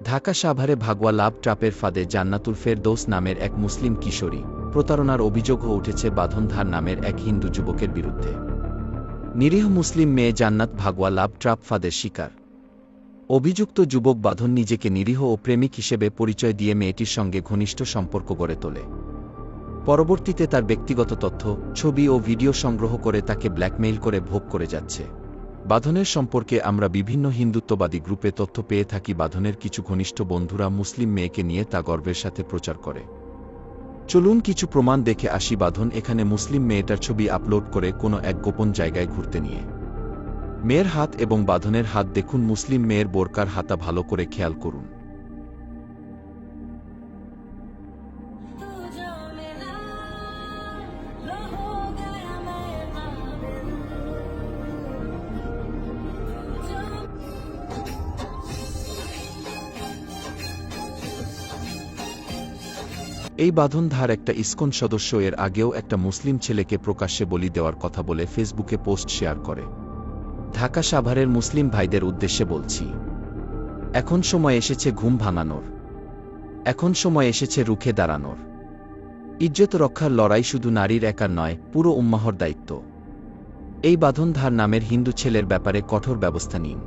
ঢাকা সাভারে ভাগওয়া লাভ ট্রাপের ফাঁদে জান্নাতুল ফেরদৌস নামের এক মুসলিম কিশোরী প্রতারণার অভিযোগও উঠেছে বাঁধনধার নামের এক হিন্দু যুবকের বিরুদ্ধে। নিরীহ মুসলিম মেয়ে জান্নাত ভাগওয়া লাভ ট্রাপ ফাঁদের শিকার। অভিযুক্ত যুবক বাঁধন নিজেকে নিরীহ ও প্রেমিক হিসেবে পরিচয় দিয়ে মেয়েটির সঙ্গে ঘনিষ্ঠ সম্পর্ক গড়ে তোলে। পরবর্তীতে তার ব্যক্তিগত তথ্য, ছবি ও ভিডিও সংগ্রহ করে তাকে ব্ল্যাকমেইল করে ভোগ করে যাচ্ছে। বাঁধনের সম্পর্কে আমরা বিভিন্ন হিন্দুত্ববাদী গ্রুপে তথ্য পেয়ে থাকি। বাঁধনের কিছু ঘনিষ্ঠ বন্ধুরা মুসলিম মেয়েকে নিয়ে তা গর্বের সাথে প্রচার করে। চলুন কিছু প্রমাণ দেখে আসি। বাঁধন এখানে মুসলিম মেয়েটার ছবি আপলোড করে কোনো এক গোপন জায়গায় ঘুরতে নিয়ে। মেয়ের হাত এবং বাঁধনের হাত দেখুন। মুসলিম মেয়ের বোরকার হাতা ভালো করে খেয়াল করুন। এই বাঁধনধার একটা ইসকন সদস্য এর আগেও একটা মুসলিম ছেলেকে প্রকাশ্যে বলি দেওয়ার কথা বলে ফেসবুকে পোস্ট শেয়ার করে। ঢাকা সাভারের মুসলিম ভাইদের উদ্দেশ্যে বলছি, এখন সময় এসেছে ঘুম ভাঙানোর। এখন সময় এসেছে রুখে দাঁড়ানোর। ইজ্জত রক্ষার লড়াই শুধু নারীর একার নয়, পুরো উম্মাহর দায়িত্ব। এই বাঁধনধার নামের হিন্দু ছেলের ব্যাপারে কঠোর ব্যবস্থা নিন।